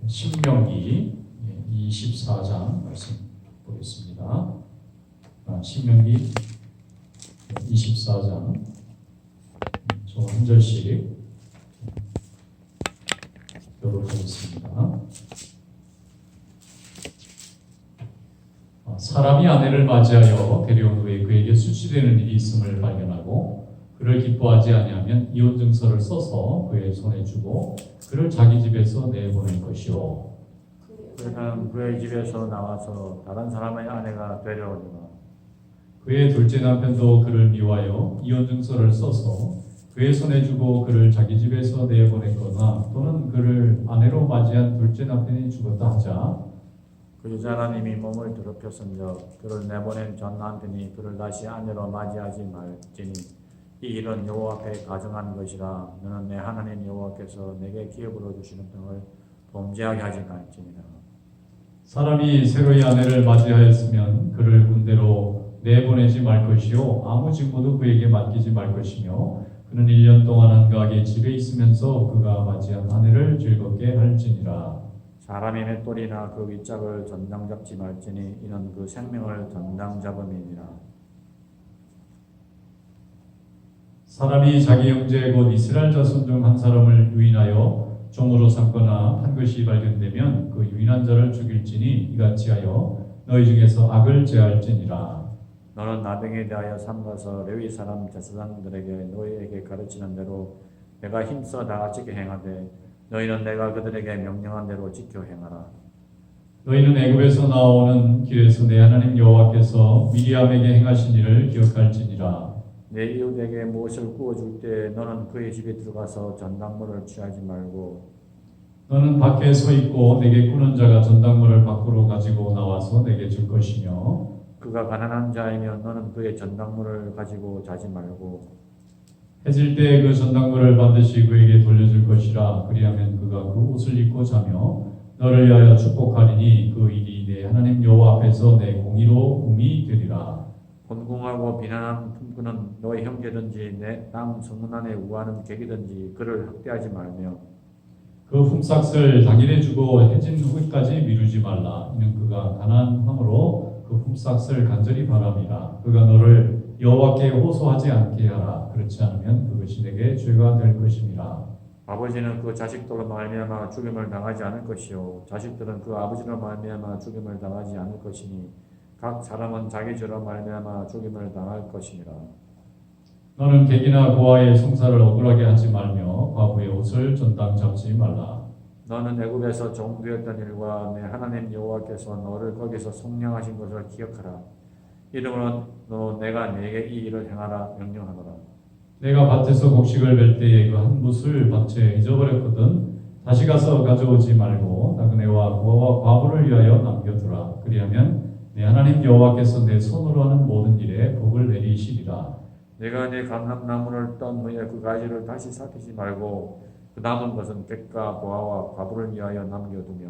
신명기 24장 말씀 보겠습니다. 신명기 24장 저 한 절씩 교독하겠습니다. 사람이 아내를 맞이하여 데려온 후에 그에게 수치되는 일이 있음을 발견하고 그를 기뻐하지 아니하면 이혼 증서를 써서 그의 손에 주고 그를 자기 집에서 내보낼 것이요. 그는 그의 집에서 나와서 다른 사람의 아내가 되려오니라. 그의 둘째 남편도 그를 미워하여 이혼 증서를 써서 그의 손에 주고 그를 자기 집에서 내보냈거나 또는 그를 아내로 맞이한 둘째 남편이 죽었다 하자 그 여자는 이미 몸을 더럽혔은즉 그를 내보낸 전 남편이 그를 다시 아내로 맞이하지 말지니 이 일은 여호와 앞에 가정한 것이라. 너는 내 하나님 여호와께서 내게 기업으로 주시는 평을 범죄하게 하지 말지니라. 사람이 새로이 아내를 맞이하였으면 그를 군대로 내보내지 말 것이요 아무 직무도 그에게 맡기지 말 것이며 그는 1년 동안 한가하게 집에 있으면서 그가 맞이한 아내를 즐겁게 할지니라. 사람이 맷돌이나 그 윗짝을 전당 잡지 말지니 이는 그 생명을 전당 잡음이니라. 사람이 자기 형제 곧 이스라엘 자손 중 한 사람을 유인하여 종으로 삼거나 한 것이 발견되면 그 유인한 자를 죽일지니 이같이 하여 너희 중에서 악을 제할지니라. 너는 나병에 대하여 삼가서 레위 사람 제사장들에게 너희에게 가르치는 대로 내가 힘써 다 지켜 행하되 너희는 내가 그들에게 명령한 대로 지켜 행하라. 너희는 애굽에서 나오는 길에서 내 하나님 여호와께서 미리암에게 행하신 일을 기억할지니라. 내 이웃에게 무엇을 구워줄 때 너는 그의 집에 들어가서 전당물을 취하지 말고 너는 밖에 서 있고 내게 꾸는 자가 전당물을 밖으로 가지고 나와서 내게 줄 것이며 그가 가난한 자이면 너는 그의 전당물을 가지고 자지 말고 해질 때 그 전당물을 반드시 그에게 돌려줄 것이라. 그리하면 그가 그 옷을 입고 자며 너를 위하여 축복하리니 그 일이 내 하나님 여호와 앞에서 내 공의로움이 되리라. 곤궁하고 비난하는 품꾼은 너의 형제든지 내 땅 성문 안에 우하는 객이든지 그를 학대하지 말며 그 품삯을 당일에 주고 해진 후에까지 미루지 말라. 이는 그가 가난함으로 그 품삯을 간절히 바람이라. 그가 너를 여호와께 호소하지 않게 하라. 그렇지 않으면 그것이 내게 죄가 될 것임이라. 아버지는 그 자식들로 말미암아 죽임을 당하지 않을 것이요 자식들은 그 아버지로 말미암아 죽임을 당하지 않을 것이니 각 사람은 자기 죄로 말미암아 죽임을 당할 것이니라. 너는 객이나 고아의 송사를 억울하게 하지 말며 과부의 옷을 전당 잡지 말라. 너는 애굽에서 종되었던 일과 내 하나님 여호와께서 너를 거기서 속량하신 것을 기억하라. 이러므로 내가 네게 이 일을 행하라 명령하노라. 내가 밭에서 곡식을 벨 때에 그 한 붓을 밭에 잊어버렸거든. 다시 가서 가져오지 말고 나그네와 고아와 과부를 위하여 남겨두라. 그리하면 내 하나님 여호와께서 내 손으로 하는 모든 일에 복을 내리시리라. 내가 내 감람나무를 떤 후에 그 가지를 다시 삭히지 말고 그 남은 것은 객과 고아와 과부를 위하여 남겨두며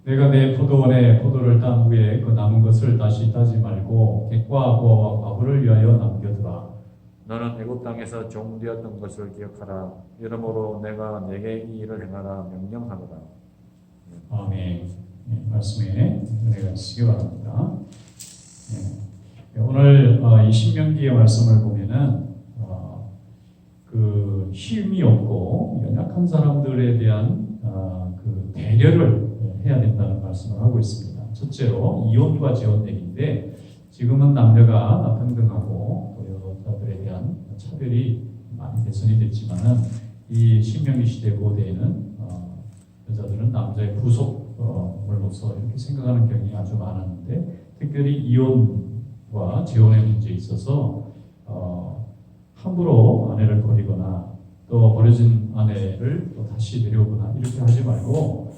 내가 내 포도원에 포도를 딴 후에 그 남은 것을 다시 따지 말고 객과 고아와 과부를 위하여 남겨두라. 너는 애굽 땅에서 종되었던 것을 기억하라. 이러므로 내가 내게 이 일을 행하라 명령하노라. 아멘. 말씀에 은혜가 있으기 바랍니다. 오늘 이 신명기의 말씀을 보면은 그 힘이 없고 연약한 사람들에 대한 그 배려를 해야 된다는 말씀을 하고 있습니다. 첫째로 이혼과 재혼 얘기인데 지금은 남녀가 평등하고 또 여자들에 대한 차별이 많이 개선이 됐지만은 이 신명기 시대 고대에는 여자들은 남자의 부속물로서 이렇게 생각하는 경향이 아주 많았는데 특별히 이혼과 재혼의 문제에 있어서 함부로 아내를 버리거나 또 버려진 아내를 또 다시 데려오거나 이렇게 하지 말고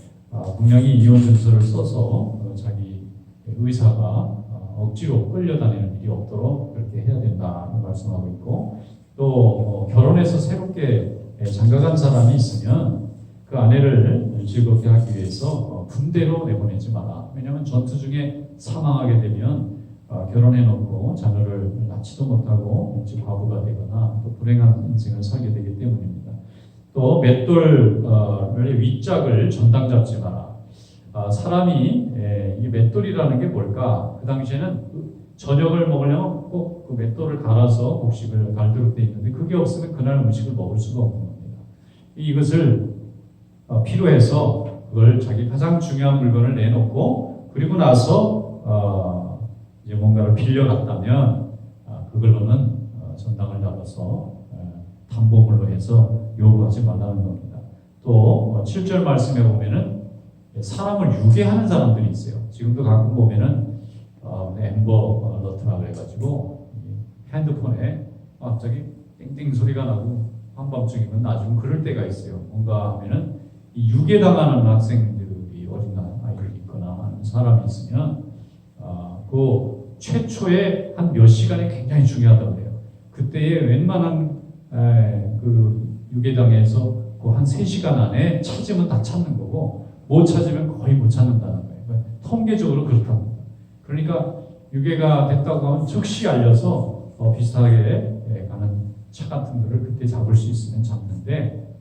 분명히 이혼 증서를 써서 자기 의사가 억지로 끌려다니는 일이 없도록 그렇게 해야 된다는 말씀하고 있고 또 결혼해서 새롭게 장가간 사람이 있으면 그 아내를 즐겁게 하기 위해서 군대로 내보내지 마라. 왜냐하면 전투 중에 사망하게 되면 결혼해놓고 자녀를 낳지도 못하고 과부가 되거나 또 불행한 인생을 살게 되기 때문입니다. 또 맷돌의 윗짝을 전당 잡지 마라. 사람이 이 맷돌이라는 게 뭘까? 그 당시에는 저녁을 먹으려면 꼭 그 맷돌을 갈아서 곡식을 갈도록 돼 있는데 그게 없으면 그날 음식을 먹을 수가 없는 겁니다. 이것을 필요해서 그걸 자기 가장 중요한 물건을 내놓고 그리고 나서 이제 뭔가를 빌려갔다면 그걸로는 전당을 잡아서 담보물로 해서 요구하지 말라는 겁니다. 또 7절 말씀에 보면은 사람을 유괴하는 사람들이 있어요. 지금도 가끔 보면은 엠버 러트라고 해가지고 핸드폰에 갑자기 띵띵 소리가 나고 한밤중이면 나중 그럴 때가 있어요. 뭔가 하면은 이 유괴당하는 학생들이 어린 아이들이 있거나 하는 사람이 있으면 그 최초의 한 몇 시간이 굉장히 중요하다고 해요. 그때에 웬만한 그 유괴당해서 그 한 3시간 안에 찾으면 다 찾는 거고 못 찾으면 거의 못 찾는다는 거예요. 그러니까 통계적으로 그렇답니다. 그러니까 유괴가 됐다고 하면 즉시 알려서 비슷하게 가는 차 같은 거를 그때 잡을 수 있으면 잡는데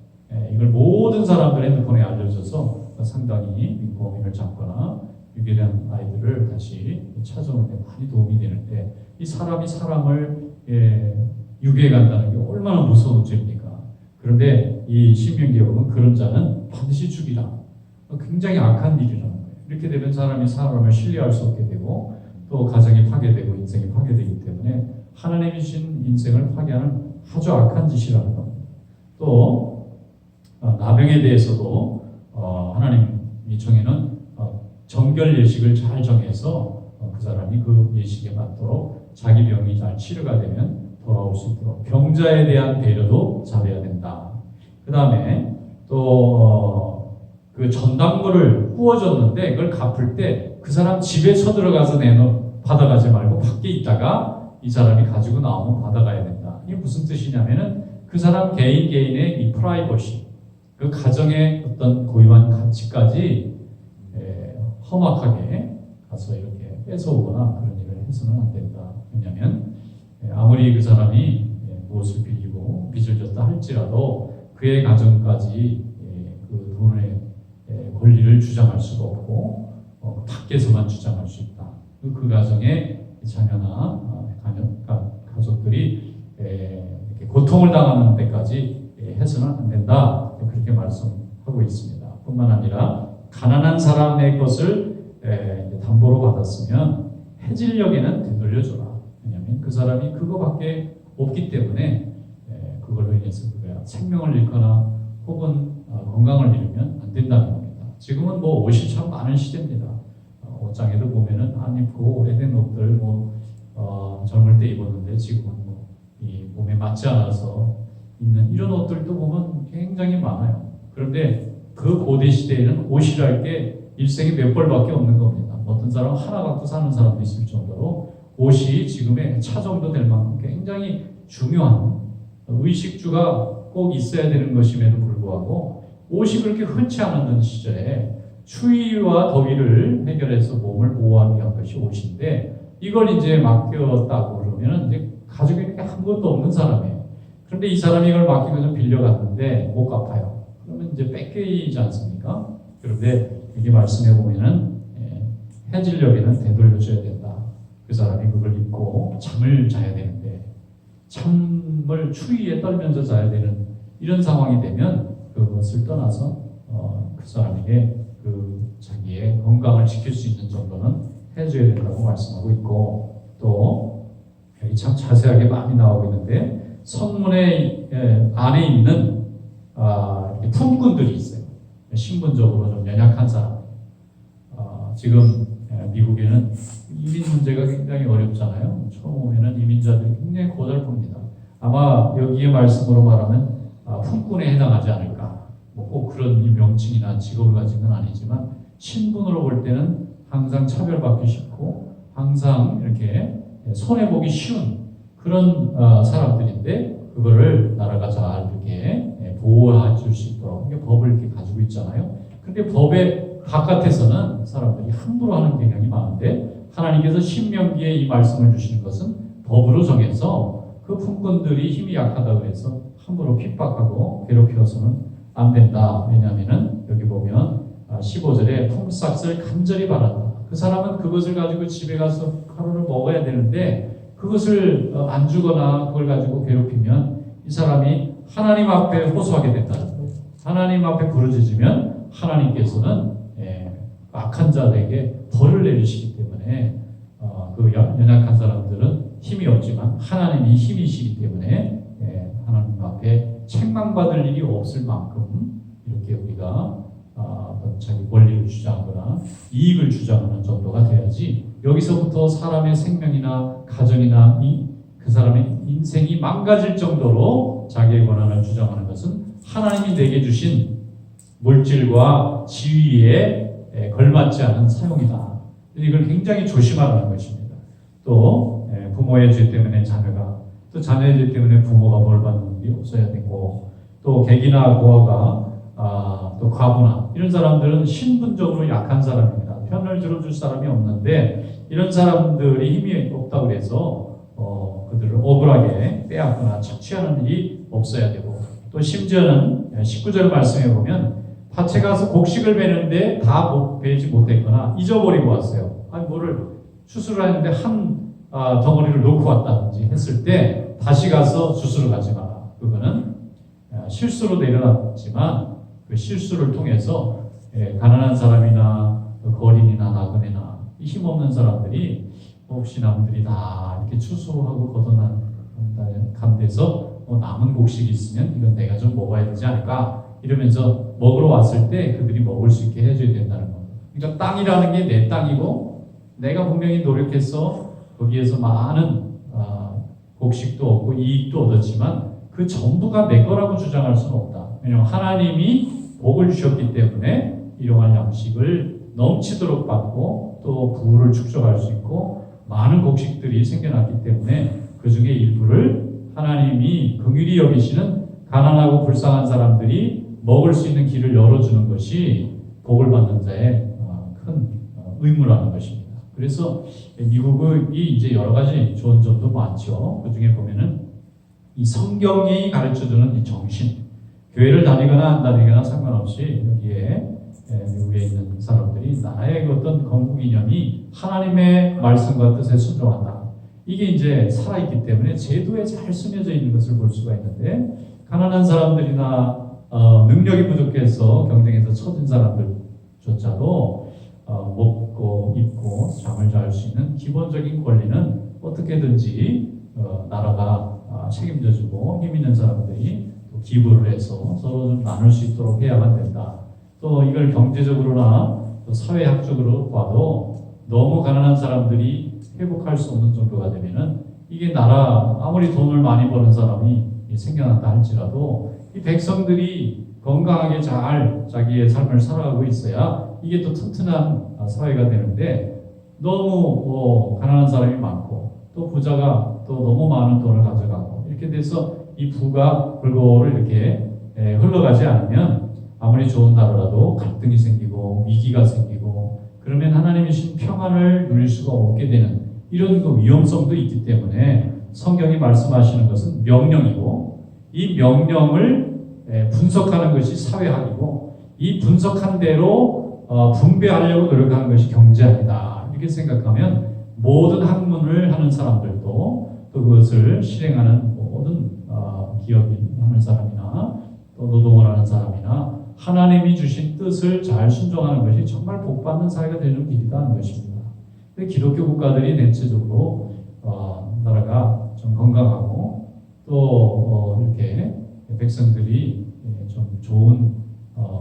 이걸 모든 사람들 핸드폰에 알려져서 상당히 범인을 잡거나 유괴된 아이들을 다시 찾아오는 데 많이 도움이 되는데 이 사람이 사람을 유괴해 간다는 게 얼마나 무서운 죄입니까? 그런데 이 신명기에 보면 그런 자는 반드시 죽이라. 굉장히 악한 일이라는 거예요. 이렇게 되면 사람이 사람을 신뢰할 수 없게 되고 또 가정이 파괴되고 인생이 파괴되기 때문에 하나님이 주신 인생을 파괴하는 아주 악한 짓이라는 겁니다. 또 나병에 대해서도 하나님이 정해놓은 정결 예식을 잘 정해서 그 사람이 그 예식에 맞도록 자기 병이 잘 치료가 되면 돌아올 수 있도록 병자에 대한 배려도 잘해야 된다. 그 다음에 또 그 전당물을 구워줬는데 그걸 갚을 때 그 사람 집에 쳐들어가서 받아가지 말고 밖에 있다가 이 사람이 가지고 나오면 받아가야 된다. 이게 무슨 뜻이냐면은 그 사람 개인의 이 프라이버시, 그 가정의 어떤 고유한 가치까지 험악하게 가서 이렇게 뺏어오거나 그런 일을 해서는 안 된다. 왜냐하면 아무리 그 사람이 무엇을 빌리고 빚을 졌다 할지라도 그의 가정까지 그 돈의 권리를 주장할 수가 없고 밖에서만 주장할 수 있다. 그 가정의 자녀나 가족들이 이렇게 고통을 당하는 데까지 해서는 안 된다. 그렇게 말씀하고 있습니다. 뿐만 아니라 가난한 사람의 것을 담보로 받았으면 해질녘에는 되돌려줘라. 왜냐하면 그 사람이 그거밖에 없기 때문에 그걸로 인해서 그가 생명을 잃거나 혹은 건강을 잃으면 안 된다는 겁니다. 지금은 뭐 옷이 참 많은 시대입니다. 옷장에도 보면은 안 입고 오래된 옷들 젊을 때 입었는데 지금은 이 몸에 맞지 않아서 입는 이런 옷들도 보면 굉장히 많아요. 그런데 그 고대 시대에는 옷이랄 게 일생에 몇 벌밖에 없는 겁니다. 어떤 사람은 하나 갖고 사는 사람도 있을 정도로 옷이 지금의 차 정도 될 만큼 굉장히 중요한 의식주가 꼭 있어야 되는 것임에도 불구하고 옷이 그렇게 흔치 않았던 시절에 추위와 더위를 해결해서 몸을 보호하기 위한 것이 옷인데 이걸 이제 맡겼다고 그러면 이제 가족이 이렇게 아무것도 없는 사람이에요. 그런데 이 사람이 이걸 맡기고 빌려갔는데 못 갚아요. 그러면 이제 뺏기지 않습니까? 그런데 여기 말씀해 보면은 해질녘에는 되돌려줘야 된다. 그 사람이 그걸 입고 잠을 자야 되는데 잠을 추위에 떨면서 자야 되는 이런 상황이 되면 그것을 떠나서 그 사람에게 그 자기의 건강을 지킬 수 있는 정도는 해줘야 된다고 말씀하고 있고 또 여기 참 자세하게 많이 나오고 있는데 성문의 안에 있는 품꾼들이 있어요. 신분적으로 좀 연약한 사람. 지금 미국에는 이민 문제가 굉장히 어렵잖아요. 처음 오면은 이민자들이 굉장히 고달픕니다. 아마 여기의 말씀으로 말하면 품꾼에 해당하지 않을까. 뭐 꼭 그런 명칭이나 직업을 가진 건 아니지만 신분으로 볼 때는 항상 차별받기 쉽고 항상 이렇게 손해보기 쉬운 그런 사람들인데 그거를 나라가 잘 이렇게 보호해 줄 수 있도록 법을 이렇게 가지고 있잖아요. 근데 법의 바깥에서는 사람들이 함부로 하는 경향이 많은데 하나님께서 신명기에 이 말씀을 주시는 것은 법으로 정해서 그 품꾼들이 힘이 약하다고 해서 함부로 핍박하고 괴롭혀서는 안 된다. 왜냐하면은 여기 보면 15절에 품삯을 간절히 바란다. 그 사람은 그것을 가지고 집에 가서 하루를 먹어야 되는데 그것을 안 주거나 그걸 가지고 괴롭히면 이 사람이 하나님 앞에 호소하게 된다는 거예요. 하나님 앞에 부르짖으면 하나님께서는 악한 자들에게 벌을 내리시기 때문에 그 연약한 사람들은 힘이 없지만 하나님이 힘이시기 때문에 하나님 앞에 책망받을 일이 없을 만큼 이렇게 우리가 자기 권리를 주장하거나 이익을 주장하는 정도가 돼야지 여기서부터 사람의 생명이나 가정이나 그 사람의 인생이 망가질 정도로 자기의 권한을 주장하는 것은 하나님이 내게 주신 물질과 지위에 걸맞지 않은 사용이다. 이걸 굉장히 조심하라는 것입니다. 또 부모의 죄 때문에 자녀가 또 자녀의 죄 때문에 부모가 벌 받는 일이 없어야 되고 또 객이나 고아가 또 과부나 이런 사람들은 신분적으로 약한 사람입니다. 편을 들어줄 사람이 없는데 이런 사람들이 힘이 없다고 해서 그들을 억울하게 빼앗거나 착취하는 일이 없어야 되고 또 심지어는 19절 말씀에 보면 밭에 가서 곡식을 베는데 다 베지 못했거나 잊어버리고 왔어요. 아니 뭐를 추수를 하는데 한 덩어리를 놓고 왔다든지 했을 때 다시 가서 주스러 가지 마라. 그거는 실수로 내려놨지만 그 실수를 통해서 가난한 사람이나 거린이나 나그네나 힘없는 사람들이 혹시 남들이 다 이렇게 추수하고 걷어난 감돼서 남은 곡식이 있으면 이건 내가 좀 먹어야 되지 않을까 이러면서 먹으러 왔을 때 그들이 먹을 수 있게 해줘야 된다는 겁니다. 그러니까 땅이라는 게 내 땅이고 내가 분명히 노력해서 거기에서 많은 곡식도 얻고 이익도 얻었지만 그 전부가 내 거라고 주장할 수는 없다. 왜냐하면 하나님이 복을 주셨기 때문에 일용할 양식을 넘치도록 받고 또 부를 축적할 수 있고 많은 곡식들이 생겨났기 때문에 그 중에 일부를 하나님이 긍휼히 여기시는 가난하고 불쌍한 사람들이 먹을 수 있는 길을 열어주는 것이 복을 받는 자의 큰 의무라는 것입니다. 그래서 미국이 이제 여러 가지 좋은 점도 많죠. 그 중에 보면은 이 성경이 가르쳐주는 이 정신, 교회를 다니거나 안 다니거나 상관없이 여기에 미국에 있는 사람들이 나의 어떤 건국 이념이 하나님의 말씀과 뜻에 순종한다. 이게 이제 살아있기 때문에 제도에 잘 스며져 있는 것을 볼 수가 있는데 가난한 사람들이나 능력이 부족해서 경쟁에서 처진 사람들조차도 먹고 입고 잠을 잘 수 있는 기본적인 권리는 어떻게든지 나라가 책임져주고 힘 있는 사람들이 또 기부를 해서 서로 좀 나눌 수 있도록 해야만 된다. 또 이걸 경제적으로나 또 사회학적으로 봐도 너무 가난한 사람들이 회복할 수 없는 정도가 되면은 이게 나라 아무리 돈을 많이 버는 사람이 생겨났다 할지라도 이 백성들이 건강하게 잘 자기의 삶을 살아가고 있어야 이게 또 튼튼한 사회가 되는데 너무 가난한 사람이 많고 또 부자가 또 너무 많은 돈을 가져가고 이렇게 돼서 이 부가 골고루 이렇게 흘러가지 않으면 아무리 좋은 나라라도 갈등이 생기고 위기가 생기고 그러면 하나님이 주신 평안을 누릴 수가 없게 되는 이런 그 위험성도 있기 때문에 성경이 말씀하시는 것은 명령이고 이 명령을 분석하는 것이 사회학이고 이 분석한 대로 분배하려고 노력하는 것이 경제학이다. 이렇게 생각하면 모든 학문을 하는 사람들도 또 그것을 실행하는 모든 기업인 하는 사람이나 또 노동을 하는 사람이나 하나님이 주신 뜻을 잘 순종하는 것이 정말 복받는 사회가 되는 길이다 하는 것입니다. 기독교 국가들이 대체적으로 나라가 좀 건강하고 또 이렇게 백성들이 좀 좋은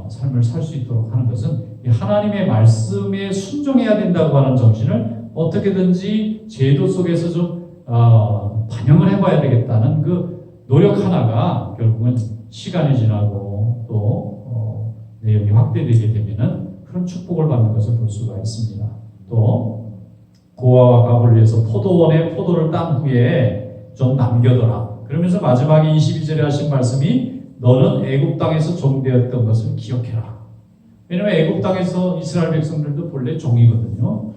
삶을 살 수 있도록 하는 것은 하나님의 말씀에 순종해야 된다고 하는 정신을 어떻게든지 제도 속에서 좀 반영을 해봐야 되겠다는 그 노력 하나가 결국은 시간이 지나고 또 내용이 확대되게 되면은 그런 축복을 받는 것을 볼 수가 있습니다. 또 고아와 과부를 위해서 포도원에 포도를 딴 후에 좀 남겨둬라. 그러면서 마지막에 22절에 하신 말씀이 너는 애굽 땅에서 종되었던 것을 기억해라. 왜냐하면 애굽 땅에서 이스라엘 백성들도 본래 종이거든요.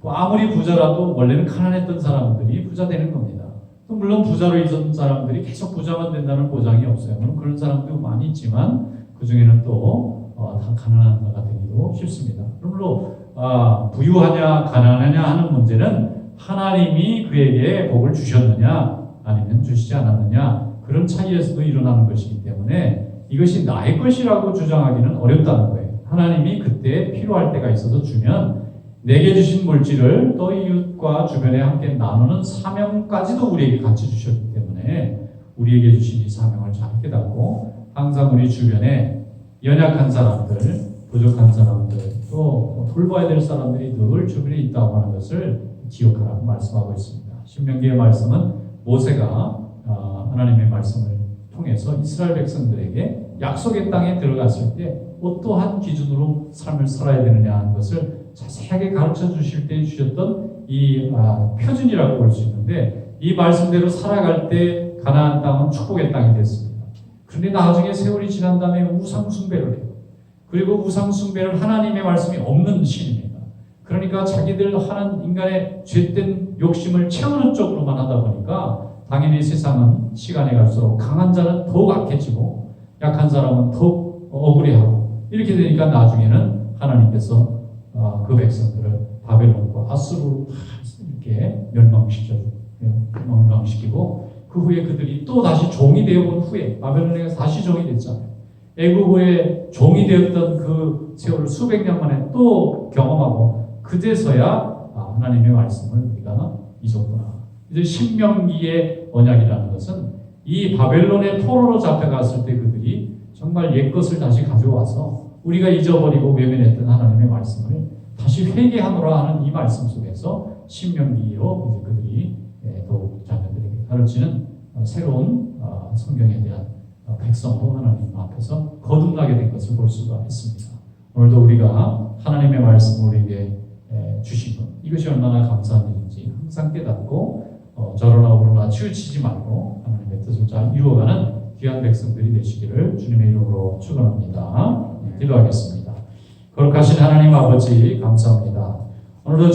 아무리 부자라도 원래는 가난했던 사람들이 부자 되는 겁니다. 또 물론 부자로 있었던 사람들이 계속 부자만 된다는 보장이 없어요. 물론 그런 사람도 많이 있지만 그 중에는 또 다 가난한 자가 되기도 쉽습니다. 그러므로 부유하냐 가난하냐 하는 문제는 하나님이 그에게 복을 주셨느냐 아니면 주시지 않았느냐 그런 차이에서도 일어나는 것이기 때문에 이것이 나의 것이라고 주장하기는 어렵다는 거예요. 하나님이 그때 필요할 때가 있어서 주면 내게 주신 물질을 또 이웃과 주변에 함께 나누는 사명까지도 우리에게 같이 주셨기 때문에 우리에게 주신 이 사명을 잘 깨닫고 항상 우리 주변에 연약한 사람들, 부족한 사람들, 또 돌봐야 될 사람들이 늘 주변에 있다고 하는 것을 기억하라고 말씀하고 있습니다. 신명기의 말씀은 모세가 하나님의 말씀을 통해서 이스라엘 백성들에게 약속의 땅에 들어갔을 때 어떠한 기준으로 삶을 살아야 되느냐 하는 것을 자세하게 가르쳐 주실 때 주셨던 이 표준이라고 볼 수 있는데 이 말씀대로 살아갈 때 가나안 땅은 축복의 땅이 됐습니다. 그런데 나중에 세월이 지난 다음에 우상 숭배를 해요. 그리고 우상 숭배를 하나님의 말씀이 없는 신입니다. 그러니까 자기들 하는 인간의 죄된 욕심을 채우는 쪽으로만 하다 보니까 당연히 세상은 시간이 갈수록 강한 자는 더욱 악해지고 약한 사람은 더욱 억울해하고 이렇게 되니까 나중에는 하나님께서 그 백성들을 바벨론과 아수르로 이렇게 멸망시키고 그 후에 그들이 또 다시 종이 되어본 후에 바벨론에 다시 종이 됐잖아요. 애국의 종이 되었던 그 세월을 수백 년 만에 또 경험하고 그제서야 하나님의 말씀을 우리가 잊었구나. 이제 신명기의 언약이라는 것은 이 바벨론의 포로로 잡혀갔을 때 그들이 정말 옛것을 다시 가져와서 우리가 잊어버리고 외면했던 하나님의 말씀을 다시 회개하노라 하는 이 말씀 속에서 신명기로 이제 그들이 더욱 자녀들에게 가르치는 새로운 성경에 대한 백성도 하나님 앞에서 거듭나게 된 것을 볼 수가 있습니다. 오늘도 우리가 하나님의 말씀을 우리에게 주신 것 이것이 얼마나 감사한 일인지 항상 깨닫고 저러나 오르나 치우치지 말고 하나님의 뜻을 잘 이루어가는 귀한 백성들이 되시기를 주님의 이름으로 축원합니다. 기도하겠습니다. 거룩하신 하나님 아버지 감사합니다. 오늘도